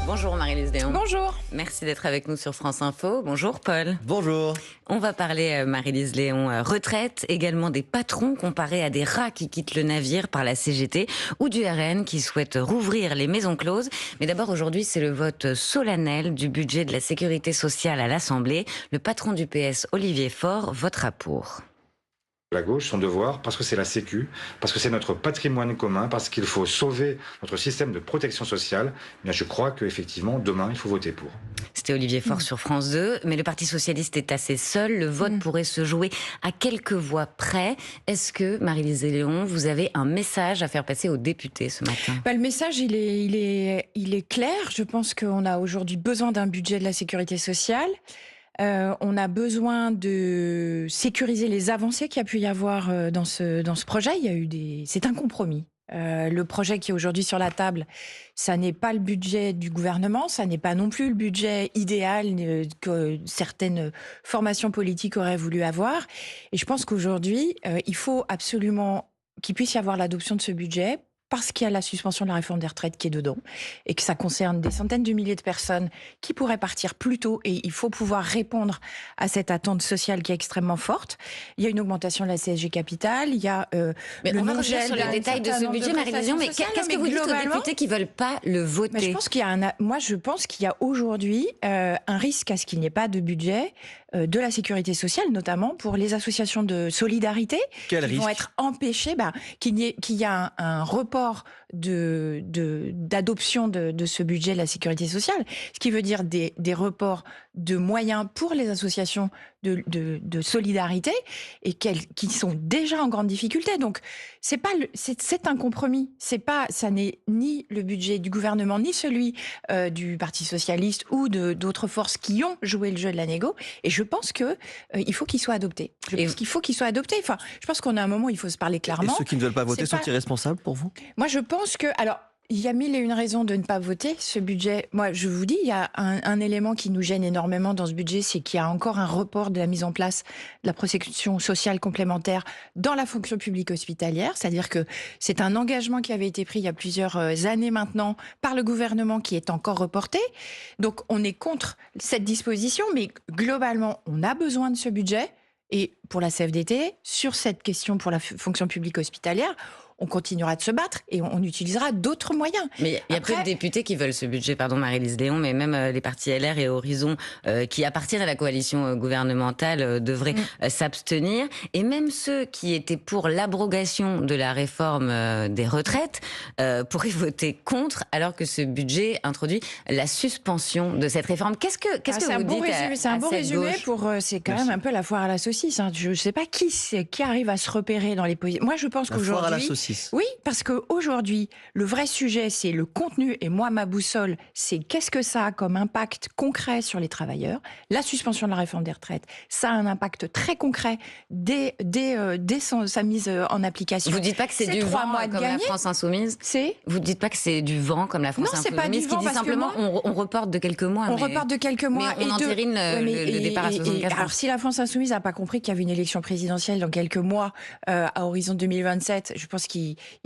Bonjour Marie-Lise Léon. Bonjour. Merci d'être avec nous sur France Info. Bonjour Paul. Bonjour. On va parler, Marie-Lise Léon, retraite, également des patrons comparés à des rats qui quittent le navire par la CGT ou du RN qui souhaitent rouvrir les maisons closes. Mais d'abord, aujourd'hui, c'est le vote solennel du budget de la sécurité sociale à l'Assemblée. Le patron du PS, Olivier Faure, votera pour. La gauche, son devoir, parce que c'est la Sécu, parce que c'est notre patrimoine commun, parce qu'il faut sauver notre système de protection sociale, bien je crois qu'effectivement, demain, il faut voter pour. C'était Olivier Faure sur France 2, mais le Parti Socialiste est assez seul. Le vote pourrait se jouer à quelques voix près. Est-ce que, Marie-Lise Léon, vous avez un message à faire passer aux députés ce matin ? Le message, il est clair. Je pense qu'on a aujourd'hui besoin d'un budget de la sécurité sociale. On a besoin de sécuriser les avancées qu'il y a pu y avoir dans ce projet. C'est un compromis. Le projet qui est aujourd'hui sur la table, ça n'est pas le budget du gouvernement, ça n'est pas non plus le budget idéal que certaines formations politiques auraient voulu avoir. Et je pense qu'aujourd'hui, il faut absolument qu'il puisse y avoir l'adoption de ce budget, parce qu'il y a la suspension de la réforme des retraites qui est dedans et que ça concerne des centaines de milliers de personnes qui pourraient partir plus tôt, et il faut pouvoir répondre à cette attente sociale qui est extrêmement forte. Il y a une augmentation de la CSG capitale, il y a mais on va revenir sur le détail de ce budget, Marie-Lise Léon, mais qu'est-ce que vous dites aux députés qui veulent pas le voter ? Je pense qu'il y a aujourd'hui un risque à ce qu'il n'y ait pas de budget de la sécurité sociale, notamment pour les associations de solidarité qui vont être empêchées, qu'il y a un report d'adoption de ce budget de la sécurité sociale, ce qui veut dire des reports de moyens pour les associations de solidarité et qui sont déjà en grande difficulté. Donc c'est un compromis. Ça n'est ni le budget du gouvernement ni celui du Parti socialiste ou d'autres forces qui ont joué le jeu de la négo. Et je pense que il faut qu'il soit adopté. Enfin, je pense qu'on a un moment où il faut se parler clairement. Et ceux qui ne veulent pas voter sont irresponsables pour vous ? Moi, je pense que... Il y a mille et une raisons de ne pas voter ce budget. Moi, je vous dis, il y a un élément qui nous gêne énormément dans ce budget, c'est qu'il y a encore un report de la mise en place de la protection sociale complémentaire dans la fonction publique hospitalière. C'est-à-dire que c'est un engagement qui avait été pris il y a plusieurs années maintenant par le gouvernement qui est encore reporté. Donc, on est contre cette disposition, mais globalement, on a besoin de ce budget. Et pour la CFDT, sur cette question pour la fonction publique hospitalière, on continuera de se battre et on utilisera d'autres moyens. Mais il y a peu de députés qui veulent ce budget, pardon Marie-Lise Léon, mais même les partis LR et Horizon qui appartiennent à la coalition gouvernementale devraient s'abstenir. Et même ceux qui étaient pour l'abrogation de la réforme des retraites pourraient voter contre, alors que ce budget introduit la suspension de cette réforme. Qu'est-ce que vous dites à C'est un bon résumé gauche. c'est quand même un peu la foire à la saucisse. Je ne sais pas qui arrive à se repérer dans les positions. Moi, je pense qu'aujourd'hui... Oui, parce qu'aujourd'hui, le vrai sujet, c'est le contenu. Et moi, ma boussole, c'est qu'est-ce que ça a comme impact concret sur les travailleurs. La suspension de la réforme des retraites, ça a un impact très concret dès sa mise en application. Vous ne dites pas que c'est du vent comme la France Insoumise ? Vous ne dites pas que c'est du vent comme la France Insoumise ? Non, c'est pas du vent, qui dit simplement on reporte de quelques mois. Reporte de quelques mois. Mais on entérine le départ à 64 ans. Alors, si la France Insoumise n'a pas compris qu'il y avait une élection présidentielle dans quelques mois, à horizon 2027, je pense qu'il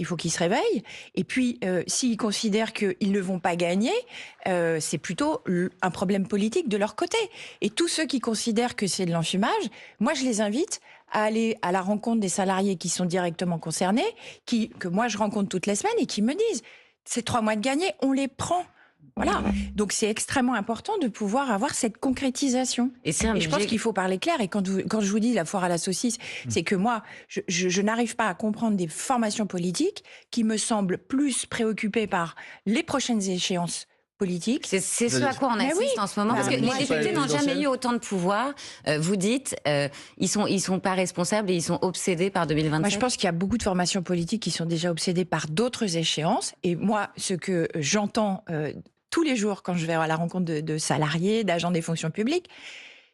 faut qu'ils se réveillent. Et puis, s'ils considèrent qu'ils ne vont pas gagner, c'est plutôt un problème politique de leur côté. Et tous ceux qui considèrent que c'est de l'enfumage, moi, je les invite à aller à la rencontre des salariés qui sont directement concernés, que moi, je rencontre toutes les semaines et qui me disent, ces 3 mois de gagner, on les prend. Voilà. Donc c'est extrêmement important de pouvoir avoir cette concrétisation. Et je pense qu'il faut parler clair. Et quand je vous dis la foire à la saucisse, c'est que moi, je n'arrive pas à comprendre des formations politiques qui me semblent plus préoccupées par les prochaines échéances politiques. C'est ce à quoi on assiste en ce moment, parce que les députés n'ont jamais eu autant de pouvoir. Vous dites, ils sont pas responsables et ils sont obsédés par 2027. Moi, je pense qu'il y a beaucoup de formations politiques qui sont déjà obsédées par d'autres échéances. Et moi, ce que j'entends tous les jours quand je vais à la rencontre de salariés, d'agents des fonctions publiques,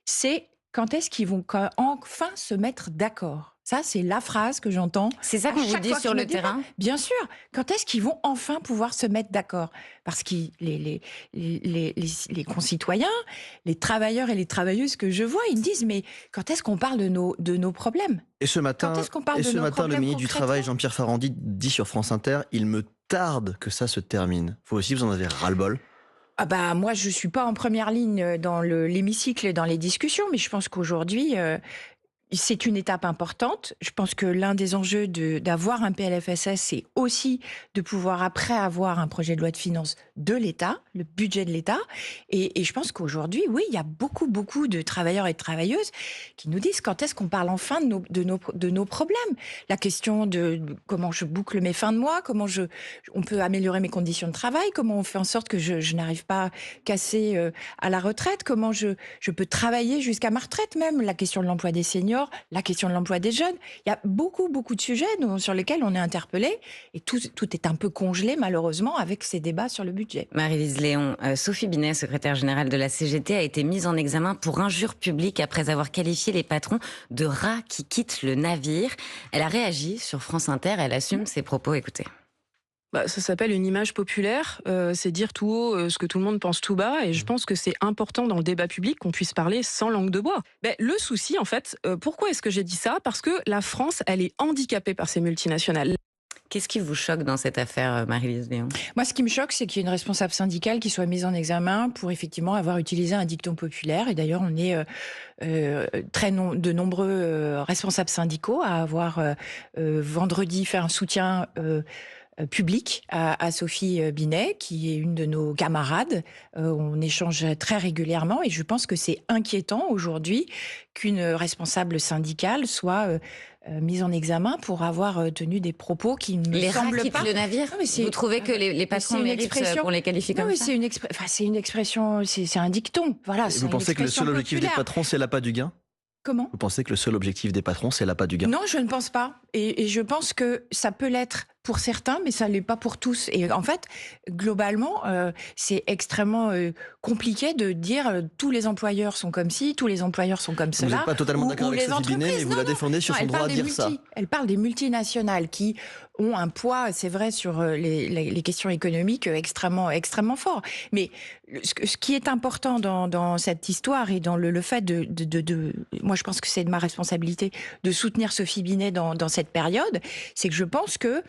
c'est quand est-ce qu'ils vont enfin se mettre d'accord. Ça, c'est la phrase que j'entends. C'est ça qu'on vous dit sur le terrain ? Bien sûr. Quand est-ce qu'ils vont enfin pouvoir se mettre d'accord ? Parce que les concitoyens, les travailleurs et les travailleuses que je vois, ils me disent, mais quand est-ce qu'on parle de nos problèmes ? Et ce matin, le ministre du Travail, Jean-Pierre Farandhi, dit sur France Inter, il me tarde que ça se termine. Vous aussi, vous en avez ras-le-bol ? Ah bah moi, je suis pas en première ligne dans l'hémicycle et dans les discussions, mais je pense qu'aujourd'hui, c'est une étape importante. Je pense que l'un des enjeux d'avoir un PLFSS, c'est aussi de pouvoir après avoir un projet de loi de finances de l'État, le budget de l'État. Et je pense qu'aujourd'hui, oui, il y a beaucoup, beaucoup de travailleurs et de travailleuses qui nous disent quand est-ce qu'on parle enfin de nos problèmes. La question de comment je boucle mes fins de mois, on peut améliorer mes conditions de travail, comment on fait en sorte que je n'arrive pas cassée à la retraite, comment je peux travailler jusqu'à ma retraite même, la question de l'emploi des seniors, la question de l'emploi des jeunes. Il y a beaucoup, beaucoup de sujets sur lesquels on est interpellé et tout est un peu congelé malheureusement avec ces débats sur le budget. Marie-Lise Léon, Sophie Binet, secrétaire générale de la CGT, a été mise en examen pour injure publique après avoir qualifié les patrons de rats qui quittent le navire. Elle a réagi sur France Inter, elle assume ses propos, écoutez. Ça s'appelle une image populaire, c'est dire tout haut ce que tout le monde pense tout bas, et je pense que c'est important dans le débat public qu'on puisse parler sans langue de bois. Le souci, en fait, pourquoi est-ce que j'ai dit ça? Parce que la France, elle est handicapée par ces multinationales. Qu'est-ce qui vous choque dans cette affaire, Marie-Lise Léon? Moi, ce qui me choque, c'est qu'il y ait une responsable syndicale qui soit mise en examen pour effectivement avoir utilisé un dicton populaire. Et d'ailleurs, on est de nombreux responsables syndicaux à avoir vendredi fait un soutien public à Sophie Binet, qui est une de nos camarades. On échange très régulièrement et je pense que c'est inquiétant aujourd'hui qu'une responsable syndicale soit mise en examen pour avoir tenu des propos qui ne les semblent pas... Les navires. Vous trouvez que les patrons méritent qu'on les qualifie comme ça? C'est une expression, c'est un dicton. Voilà, vous pensez que le seul objectif des patrons, c'est l'appât du gain? Comment? Vous pensez que le seul objectif des patrons, c'est l'appât du gain? Non, je ne pense pas. Et je pense que ça peut l'être pour certains, mais ça ne l'est pas pour tous. Et en fait, globalement, c'est extrêmement compliqué de dire tous les employeurs sont comme ci, tous les employeurs sont comme cela. Vous n'êtes pas totalement d'accord avec Sophie Binet, mais vous la défendez sur son droit à dire ça. Elle parle des multinationales qui ont un poids, c'est vrai, sur les questions économiques extrêmement, extrêmement fort. Mais ce qui est important dans cette histoire et dans le fait moi je pense que c'est de ma responsabilité de soutenir Sophie Binet dans cette période, c'est que je pense que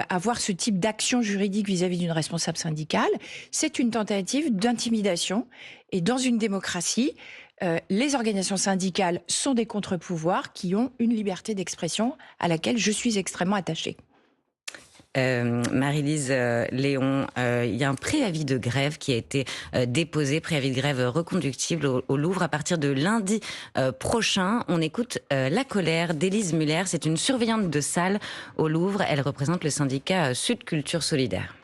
avoir ce type d'action juridique vis-à-vis d'une responsable syndicale, c'est une tentative d'intimidation. Et dans une démocratie, les organisations syndicales sont des contre-pouvoirs qui ont une liberté d'expression à laquelle je suis extrêmement attachée. Marie-Lise Léon, il y a un préavis de grève qui a été déposé, préavis de grève reconductible au Louvre à partir de lundi prochain. On écoute la colère d'Élise Muller, c'est une surveillante de salle au Louvre. Elle représente le syndicat Sud Culture Solidaire.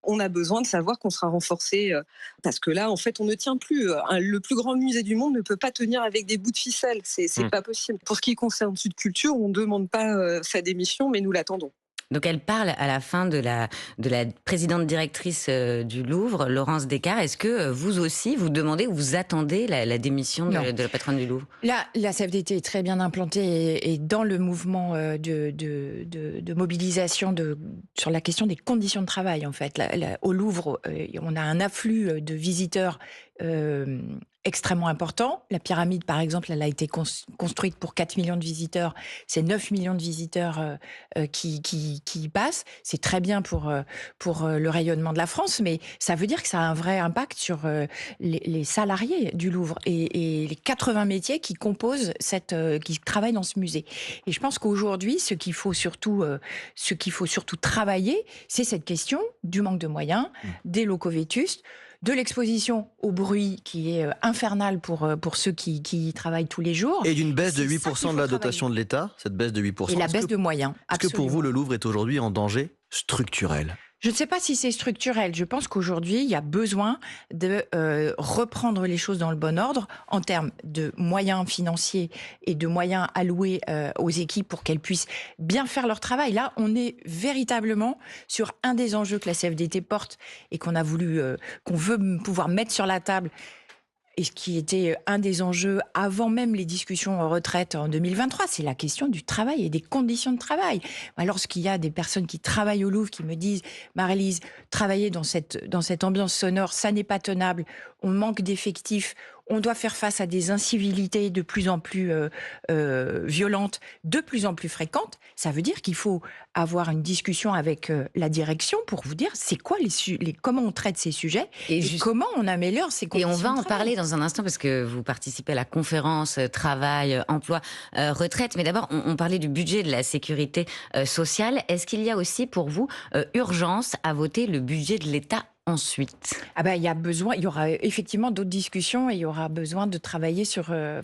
On a besoin de savoir qu'on sera renforcé parce que là, en fait, on ne tient plus. Le plus grand musée du monde ne peut pas tenir avec des bouts de ficelle. C'est pas possible. Pour ce qui concerne Sud Culture, on ne demande pas sa démission, mais nous l'attendons. Donc elle parle à la fin de la présidente directrice du Louvre, Laurence Descartes. Est-ce que vous aussi, vous demandez ou vous attendez la démission de la patronne du Louvre? La CFDT est très bien implantée et dans le mouvement de mobilisation sur la question des conditions de travail, en fait. Au Louvre, on a un afflux de visiteurs extrêmement important. La pyramide, par exemple, elle a été construite pour 4 millions de visiteurs. C'est 9 millions de visiteurs qui y passent. C'est très bien pour le rayonnement de la France, mais ça veut dire que ça a un vrai impact sur les salariés du Louvre et les 80 métiers qui composent qui travaillent dans ce musée. Et je pense qu'aujourd'hui, ce qu'il faut surtout travailler, c'est cette question du manque de moyens, des locaux vétustes, de l'exposition au bruit qui est infernale pour ceux qui y travaillent tous les jours. Et d'une baisse de 8% de la dotation de l'État, cette baisse de 8%. Et la baisse de moyens, absolument. Est-ce que pour vous, le Louvre est aujourd'hui en danger structurel? Je ne sais pas si c'est structurel. Je pense qu'aujourd'hui, il y a besoin de reprendre les choses dans le bon ordre en termes de moyens financiers et de moyens alloués aux équipes pour qu'elles puissent bien faire leur travail. Là, on est véritablement sur un des enjeux que la CFDT porte et qu'on veut pouvoir mettre sur la table. Et ce qui était un des enjeux avant même les discussions en retraite en 2023, c'est la question du travail et des conditions de travail. Lorsqu'il y a des personnes qui travaillent au Louvre qui me disent « Marie-Lise, travailler dans cette ambiance sonore, ça n'est pas tenable, on manque d'effectifs, on doit faire face à des incivilités de plus en plus violentes, de plus en plus fréquentes. Ça veut dire qu'il faut avoir une discussion avec la direction pour vous dire c'est quoi comment on traite ces sujets et comment on améliore ces conditions. Et on va en de travail. parler dans un instant parce que vous participez à la conférence travail, emploi, retraite. Mais d'abord, on parlait du budget de la sécurité sociale. Est-ce qu'il y a aussi pour vous urgence à voter le budget de l'État ensuite? Ah ben, il y aura effectivement d'autres discussions et il y aura besoin de travailler sur, de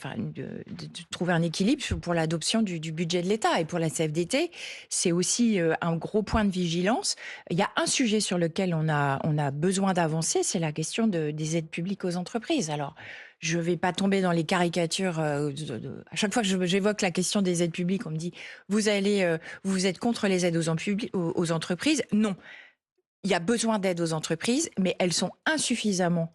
trouver un équilibre pour l'adoption du budget de l'État. Et pour la CFDT, c'est aussi un gros point de vigilance. Il y a un sujet sur lequel on a besoin d'avancer, c'est la question des aides publiques aux entreprises. Alors, je ne vais pas tomber dans les caricatures. À chaque fois que j'évoque la question des aides publiques, on me dit vous êtes contre les aides aux entreprises. Non. Il y a besoin d'aide aux entreprises, mais elles sont insuffisamment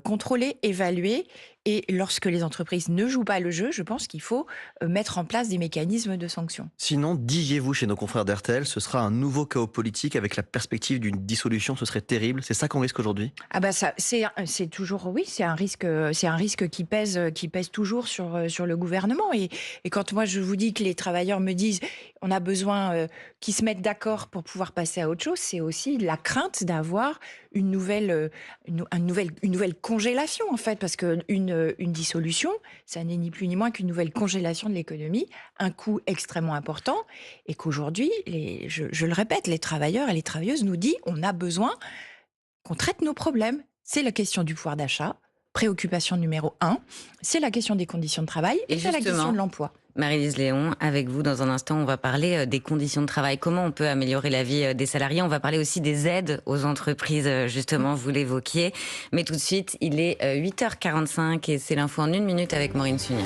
contrôlées, évaluées. Et lorsque les entreprises ne jouent pas le jeu, je pense qu'il faut mettre en place des mécanismes de sanctions. Sinon, disiez-vous chez nos confrères d'RTL, ce sera un nouveau chaos politique avec la perspective d'une dissolution, ce serait terrible. C'est ça qu'on risque aujourd'hui? Ah bah ça, c'est toujours, oui, c'est un risque qui pèse toujours sur le gouvernement. Et quand moi je vous dis que les travailleurs me disent on a besoin qu'ils se mettent d'accord pour pouvoir passer à autre chose, c'est aussi la crainte d'avoir une nouvelle congélation en fait, parce que une dissolution, ça n'est ni plus ni moins qu'une nouvelle congélation de l'économie, un coût extrêmement important, et qu'aujourd'hui, je le répète, les travailleurs et les travailleuses nous disent on a besoin qu'on traite nos problèmes. C'est la question du pouvoir d'achat, préoccupation numéro 1, c'est la question des conditions de travail et c'est la question de l'emploi. Marie-Lise Léon, avec vous dans un instant, on va parler des conditions de travail, comment on peut améliorer la vie des salariés. On va parler aussi des aides aux entreprises, justement, vous l'évoquiez. Mais tout de suite, il est 8h45 et c'est l'info en 1 minute avec Maureen Sunier.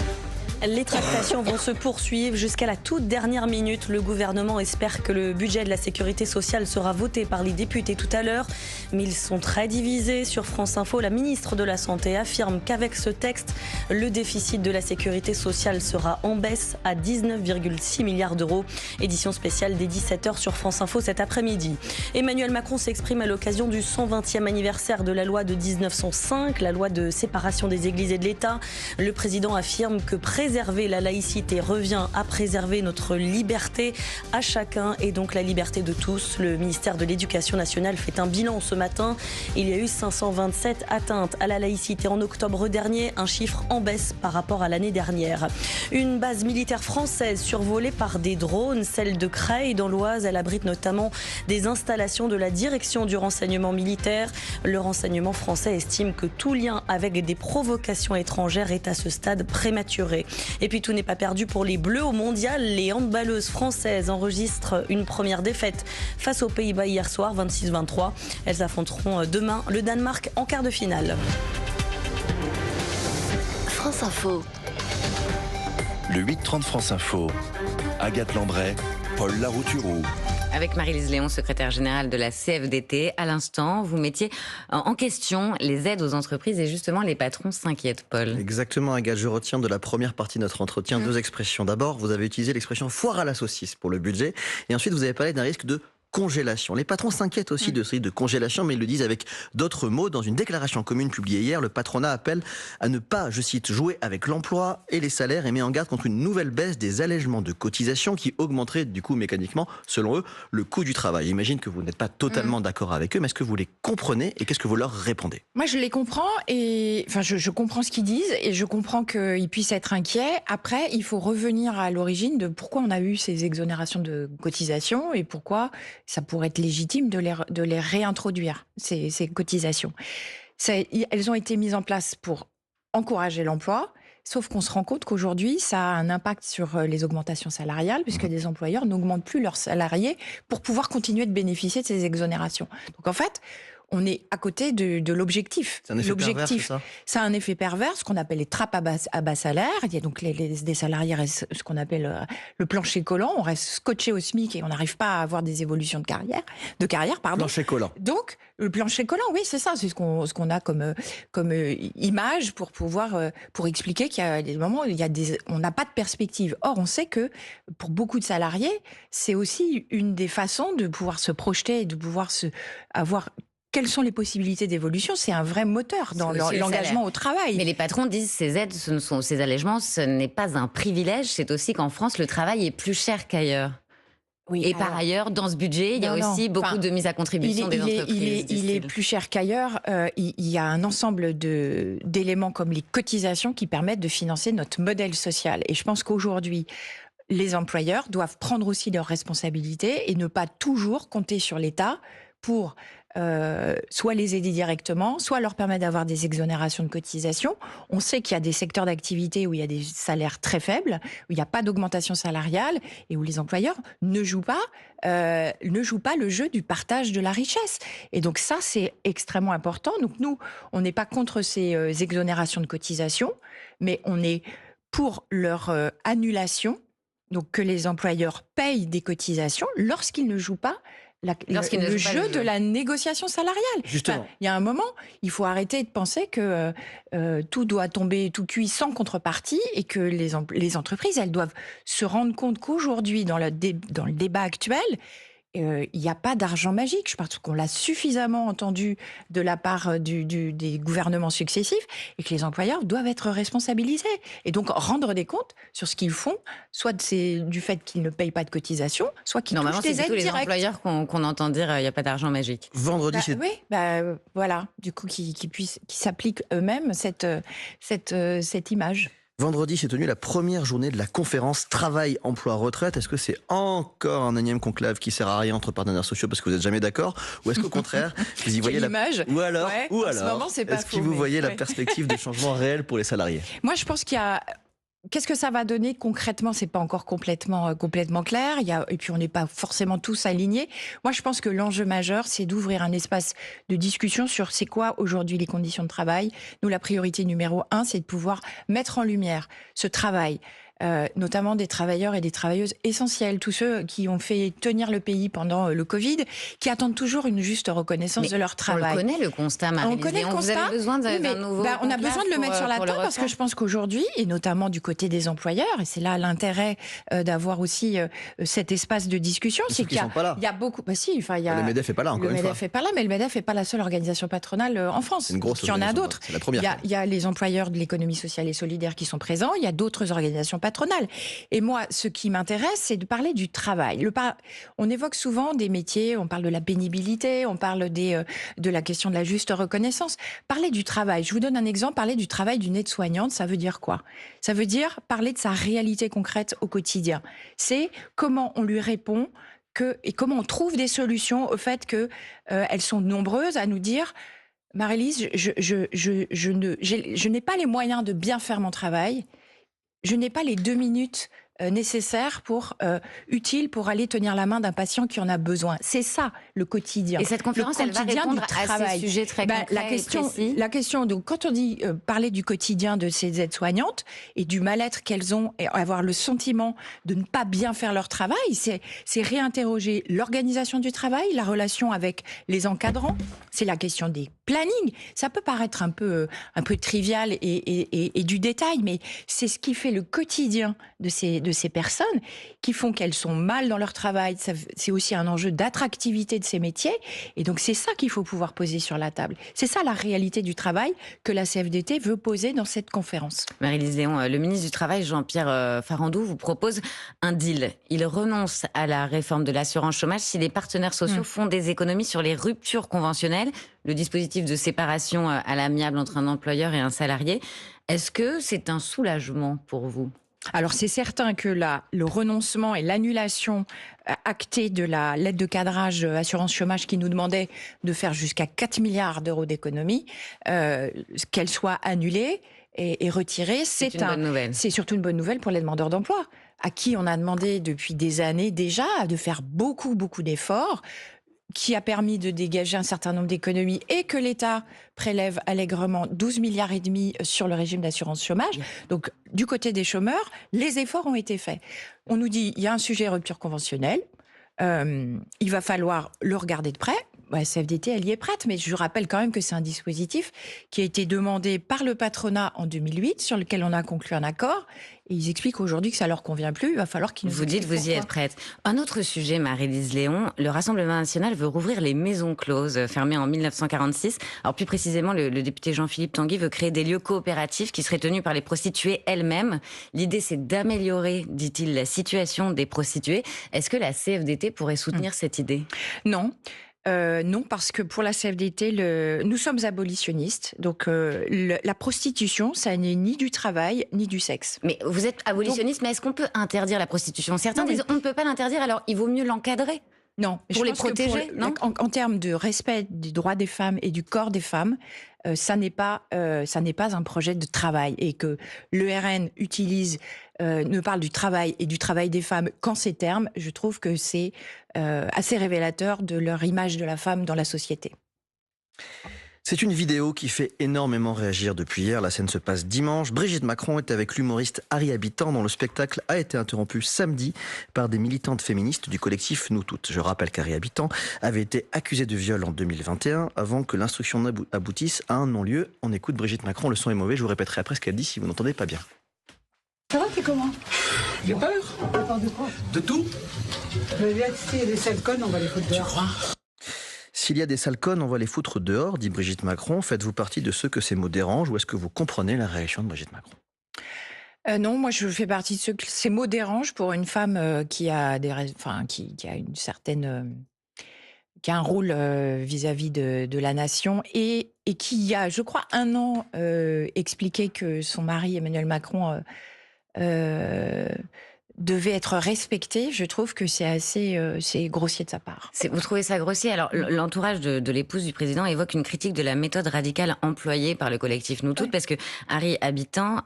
Les tractations vont se poursuivre jusqu'à la toute dernière minute. Le gouvernement espère que le budget de la sécurité sociale sera voté par les députés tout à l'heure. Mais ils sont très divisés. Sur France Info, la ministre de la Santé affirme qu'avec ce texte, le déficit de la sécurité sociale sera en baisse à 19,6 milliards d'euros. Édition spéciale dès 17h sur France Info cet après-midi. Emmanuel Macron s'exprime à l'occasion du 120e anniversaire de la loi de 1905, la loi de séparation des églises et de l'État. Le président affirme que préserver la laïcité revient à préserver notre liberté à chacun et donc la liberté de tous. Le ministère de l'Éducation nationale fait un bilan ce matin. Il y a eu 527 atteintes à la laïcité en octobre dernier, un chiffre en baisse par rapport à l'année dernière. Une base militaire française survolée par des drones, celle de Creil dans l'Oise. Elle abrite notamment des installations de la direction du renseignement militaire. Le renseignement français estime que tout lien avec des provocations étrangères est à ce stade prématuré. Et puis tout n'est pas perdu pour les Bleus au mondial. Les handballeuses françaises enregistrent une première défaite face aux Pays-Bas hier soir, 26-23. Elles affronteront demain le Danemark en quart de finale. France Info. Le 8-30 France Info. Agathe Landray, Paul Larouturou. Avec Marie-Lise Léon, secrétaire générale de la CFDT. À l'instant, vous mettiez en question les aides aux entreprises et justement les patrons s'inquiètent, Paul. Exactement, Agathe. Je retiens de la première partie de notre entretien 2 expressions. D'abord, vous avez utilisé l'expression foire à la saucisse pour le budget et ensuite vous avez parlé d'un risque de congélation. Les patrons s'inquiètent aussi de ce risque de congélation, mais ils le disent avec d'autres mots. Dans une déclaration commune publiée hier, le patronat appelle à ne pas, je cite, jouer avec l'emploi et les salaires et met en garde contre une nouvelle baisse des allègements de cotisations qui augmenteraient du coup mécaniquement, selon eux, le coût du travail. J'imagine que vous n'êtes pas totalement d'accord avec eux, mais est-ce que vous les comprenez et qu'est-ce que vous leur répondez? Moi, je les comprends et enfin, je comprends ce qu'ils disent et je comprends qu'ils puissent être inquiets. Après, il faut revenir à l'origine de pourquoi on a eu ces exonérations de cotisations et pourquoi ça pourrait être légitime de les réintroduire, ces cotisations. Elles ont été mises en place pour encourager l'emploi, sauf qu'on se rend compte qu'aujourd'hui, ça a un impact sur les augmentations salariales, puisque des employeurs n'augmentent plus leurs salariés pour pouvoir continuer de bénéficier de ces exonérations. Donc en fait, on est à côté de l'objectif. C'est un effet pervers, c'est ça ? C'est un effet pervers, ce qu'on appelle les trappes à bas salaire. Il y a donc des salariés restent ce qu'on appelle le plancher collant. On reste scotché au SMIC et on n'arrive pas à avoir des évolutions de carrière. Plancher collant. Donc, le plancher collant, oui, c'est ça. C'est ce qu'on a comme image pour pouvoir pour expliquer qu'il y a des moments où on n'a pas de perspective. Or, on sait que pour beaucoup de salariés, c'est aussi une des façons de pouvoir se projeter et de pouvoir avoir quelles sont les possibilités d'évolution? C'est un vrai moteur dans C'est aussi le l'engagement salaire. au travail. Mais les patrons disent ces aides, ces allègements, ce n'est pas un privilège, c'est aussi qu'en France, le travail est plus cher qu'ailleurs. Oui, Et par ailleurs, dans ce budget, il y a non, aussi beaucoup de mise à contribution des entreprises. Il est plus cher qu'ailleurs. Il y a un ensemble d'éléments comme les cotisations qui permettent de financer notre modèle social. Et je pense qu'aujourd'hui, les employeurs doivent prendre aussi leurs responsabilités et ne pas toujours compter sur l'État pour soit les aider directement, soit leur permettre d'avoir des exonérations de cotisations. On sait qu'il y a des secteurs d'activité où il y a des salaires très faibles, où il n'y a pas d'augmentation salariale et où les employeurs ne jouent pas le jeu du partage de la richesse. Et donc ça, c'est extrêmement important. Donc nous, on n'est pas contre ces exonérations de cotisations, mais on est pour leur annulation, donc que les employeurs payent des cotisations lorsqu'ils ne jouent pas le jeu de la négociation salariale. Justement. Enfin, il y a un moment, il faut arrêter de penser que tout doit tomber tout cuit sans contrepartie et que les entreprises, elles doivent se rendre compte qu'aujourd'hui, dans le débat actuel, il n'y a pas d'argent magique. Je pense qu'on l'a suffisamment entendu de la part des gouvernements successifs et que les employeurs doivent être responsabilisés et donc rendre des comptes sur ce qu'ils font, soit du fait qu'ils ne payent pas de cotisation, soit qu'ils touchent des aides les directes. Employeurs qu'on entend dire il n'y a pas d'argent magique. Vendredi, c'est... Oui, voilà, du coup, qui s'appliquent eux-mêmes cette image. Vendredi s'est tenue la première journée de la conférence Travail, Emploi, Retraite. Est-ce que c'est encore un énième conclave qui sert à rien entre partenaires sociaux parce que vous n'êtes jamais d'accord? Ou est-ce qu'au contraire, vous y voyez l'image? Ou alors, En ce moment, c'est pas est-ce que faux, vous mais voyez la perspective de changement réel pour les salariés? Moi, je pense qu'il y a... Qu'est-ce que ça va donner concrètement? C'est pas encore complètement clair. Et puis on n'est pas forcément tous alignés. Moi, je pense que l'enjeu majeur, c'est d'ouvrir un espace de discussion sur c'est quoi aujourd'hui les conditions de travail. Nous, la priorité numéro 1, c'est de pouvoir mettre en lumière ce travail. Notamment des travailleurs et des travailleuses essentiels, tous ceux qui ont fait tenir le pays pendant le Covid, qui attendent toujours une juste reconnaissance de leur travail. On connaît le constat, Marie. On connaît le constat. Vous avez besoin d'un nouveau on a besoin de le mettre sur la table parce que je pense qu'aujourd'hui, et notamment du côté des employeurs, et c'est là l'intérêt d'avoir aussi cet espace de discussion, c'est qu'il y a beaucoup... Bah si, enfin, il y a... Le MEDEF n'est pas là, encore une fois. Le MEDEF n'est pas là, mais le MEDEF n'est pas la seule organisation patronale en France. C'est une grosse Il y en a d'autres. C'est la première. Il y a les employeurs de l'économie sociale et solidaire qui sont présents, il y a d'autres organisations patronales. Et moi, ce qui m'intéresse, c'est de parler du travail. On évoque souvent des métiers, on parle de la pénibilité, on parle de la question de la juste reconnaissance. Parler du travail, je vous donne un exemple, parler du travail d'une aide-soignante, ça veut dire quoi? Ça veut dire parler de sa réalité concrète au quotidien. C'est comment on lui répond et comment on trouve des solutions au fait qu'elles sont nombreuses à nous dire... Marie-Lise, je n'ai pas les moyens de bien faire mon travail. Je n'ai pas les 2 minutes nécessaires utiles pour aller tenir la main d'un patient qui en a besoin. C'est ça, le quotidien. Et cette conférence, elle va répondre à ces sujets très concrets et précis. La question, donc, quand on dit parler du quotidien de ces aides-soignantes et du mal-être qu'elles ont et avoir le sentiment de ne pas bien faire leur travail, c'est réinterroger l'organisation du travail, la relation avec les encadrants, c'est la question des plannings. Ça peut paraître un peu trivial et du détail, mais c'est ce qui fait le quotidien de ces personnes qui font qu'elles sont mal dans leur travail. C'est aussi un enjeu d'attractivité de ces métiers. Et donc, c'est ça qu'il faut pouvoir poser sur la table. C'est ça la réalité du travail que la CFDT veut poser dans cette conférence. Marie-Lise Léon, le ministre du Travail, Jean-Pierre Farandou, vous propose un deal. Il renonce à la réforme de l'assurance chômage si les partenaires sociaux font des économies sur les ruptures conventionnelles, le dispositif de séparation à l'amiable entre un employeur et un salarié. Est-ce que c'est un soulagement pour vous ? Alors c'est certain que le renoncement et l'annulation actée de la lettre de cadrage assurance chômage qui nous demandait de faire jusqu'à 4 milliards d'euros d'économies, qu'elle soit annulée et retirée, c'est une bonne nouvelle. C'est surtout une bonne nouvelle pour les demandeurs d'emploi, à qui on a demandé depuis des années déjà de faire beaucoup d'efforts, qui a permis de dégager un certain nombre d'économies et que l'État prélève allègrement 12 milliards et demi sur le régime d'assurance chômage. Donc, du côté des chômeurs, les efforts ont été faits. On nous dit, il y a un sujet rupture conventionnelle, il va falloir le regarder de près. la CFDT, elle y est prête, mais je rappelle quand même que c'est un dispositif qui a été demandé par le patronat en 2008, sur lequel on a conclu un accord, et ils expliquent aujourd'hui que ça leur convient plus, il va falloir qu'ils nous Vous dites, expliquent vous y êtes pourquoi. prête. Un autre sujet, Marie-Lise Léon, le Rassemblement national veut rouvrir les maisons closes, fermées en 1946. Alors plus précisément, le député Jean-Philippe Tanguy veut créer des lieux coopératifs qui seraient tenus par les prostituées elles-mêmes. L'idée, c'est d'améliorer, dit-il, la situation des prostituées. Est-ce que la CFDT pourrait soutenir cette idée? Non. Non, parce que pour la CFDT, nous sommes abolitionnistes. Donc, la prostitution, ça n'est ni du travail, ni du sexe. Mais vous êtes abolitionniste, mais est-ce qu'on peut interdire la prostitution? Certains Non, mais- disent on ne peut pas l'interdire, alors il vaut mieux l'encadrer. Non, Pour je les pense que protéger, non en termes de respect des droits des femmes et du corps des femmes, ça n'est pas un projet de travail, et que le RN ne parle du travail et du travail des femmes qu'en ces termes, je trouve que c'est assez révélateur de leur image de la femme dans la société. C'est une vidéo qui fait énormément réagir depuis hier. La scène se passe dimanche. Brigitte Macron est avec l'humoriste Harry Habitant, dont le spectacle a été interrompu samedi par des militantes féministes du collectif Nous Toutes. Je rappelle qu'Harry Habitant avait été accusé de viol en 2021 avant que l'instruction n'aboutisse à un non-lieu. On écoute Brigitte Macron, le son est mauvais, je vous répéterai après ce qu'elle dit si vous n'entendez pas bien. Ça va, t'es comment? J'ai peur. T'as peur de quoi? De tout. Mais bien, s'il y a des sales connes, on va les foutre dehors. S'il y a des sales connes, on va les foutre dehors, dit Brigitte Macron. Faites-vous partie de ceux que ces mots dérangent, ou est-ce que vous comprenez la réaction de Brigitte Macron? Non, moi je fais partie de ceux que ces mots dérangent pour une femme qui a qui a une certaine qui a un rôle vis-à-vis de la nation, et qui a, je crois, 1 an expliqué que son mari Emmanuel Macron devait être respecté. Je trouve que c'est assez c'est grossier de sa part. Vous trouvez ça grossier? Alors, l'entourage de l'épouse du président évoque une critique de la méthode radicale employée par le collectif Nous Toutes, parce que Harry Habitant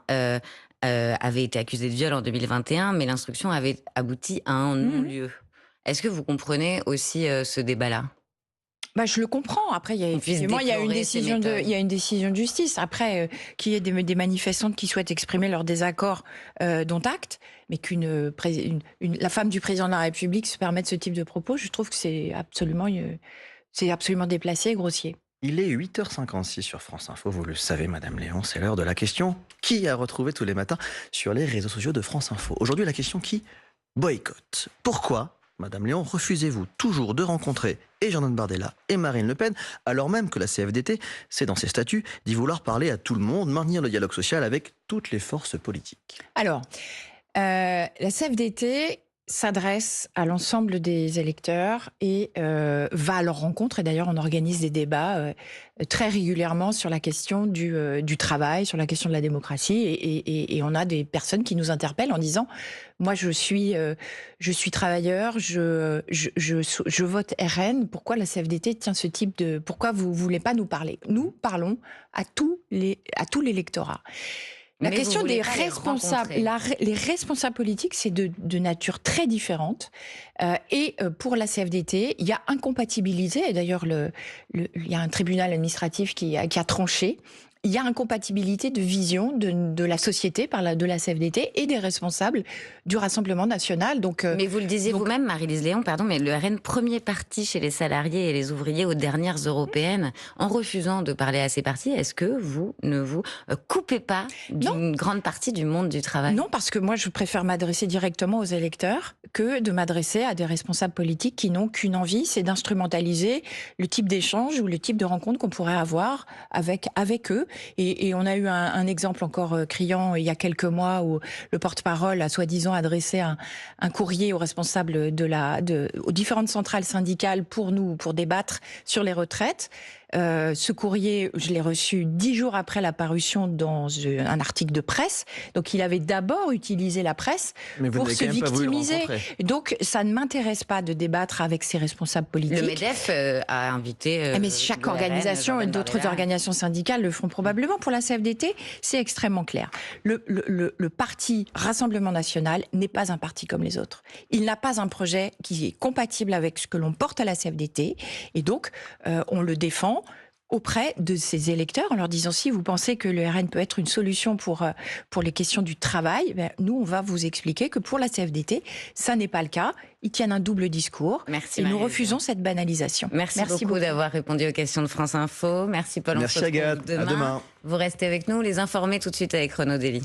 avait été accusé de viol en 2021, mais l'instruction avait abouti à un non-lieu. Est-ce que vous comprenez aussi ce débat-là? Bah, je le comprends. Après, il y a une décision de justice. Après, qu'il y ait des manifestantes qui souhaitent exprimer leur désaccord, dont acte, mais la femme du président de la République se permette ce type de propos, je trouve que c'est absolument déplacé et grossier. Il est 8h56 sur France Info, vous le savez Madame Léon, c'est l'heure de la question qui a retrouvé tous les matins sur les réseaux sociaux de France Info. Aujourd'hui, la question qui boycotte. Pourquoi, Madame Léon, refusez-vous toujours de rencontrer et Jordan Bardella et Marine Le Pen, alors même que la CFDT, c'est dans ses statuts, d'y vouloir parler à tout le monde, maintenir le dialogue social avec toutes les forces politiques? Alors, la CFDT s'adresse à l'ensemble des électeurs et va à leur rencontre. Et d'ailleurs, on organise des débats très régulièrement sur la question du travail, sur la question de la démocratie. Et on a des personnes qui nous interpellent en disant « Moi, je suis travailleur, je vote RN. Pourquoi la CFDT tient ce type de... Pourquoi vous ne voulez pas nous parler ?» Nous parlons à tout l'électorat. La Mais question vous voulez des pas les responsables, rencontrer. les responsables politiques, c'est de nature très différente. Et pour la CFDT, il y a incompatibilisé, et d'ailleurs il y a un tribunal administratif qui a tranché, il y a incompatibilité de vision de la société de la CFDT et des responsables du Rassemblement national. Donc, mais vous le disiez vous-même, Marie-Lise Léon, pardon, mais le RN, premier parti chez les salariés et les ouvriers aux dernières européennes, en refusant de parler à ces partis, est-ce que vous ne vous coupez pas d'une grande partie du monde du travail? Non, parce que moi, je préfère m'adresser directement aux électeurs que de m'adresser à des responsables politiques qui n'ont qu'une envie, c'est d'instrumentaliser le type d'échange ou le type de rencontre qu'on pourrait avoir avec eux. Et on a eu un exemple encore criant il y a quelques mois où le porte-parole a soi-disant adressé un courrier aux responsables aux différentes centrales syndicales pour débattre sur les retraites. Ce courrier, je l'ai reçu 10 jours après la parution dans un article de presse. Donc, il avait d'abord utilisé la presse pour se victimiser. Donc, ça ne m'intéresse pas de débattre avec ces responsables politiques. Le MEDEF a invité... mais chaque organisation et d'autres organisations syndicales le feront probablement. Pour la CFDT, c'est extrêmement clair. Le parti Rassemblement national n'est pas un parti comme les autres. Il n'a pas un projet qui est compatible avec ce que l'on porte à la CFDT. Et donc, on le défend auprès de ces électeurs en leur disant si vous pensez que le RN peut être une solution pour les questions du travail, nous on va vous expliquer que pour la CFDT, ça n'est pas le cas. Ils tiennent un double discours. Merci et nous Marie-Lise refusons cette banalisation. Merci beaucoup d'avoir répondu aux questions de France Info. Merci Paul. Merci Agathe. À demain. Vous restez avec nous, les informés tout de suite avec Renaud Dely.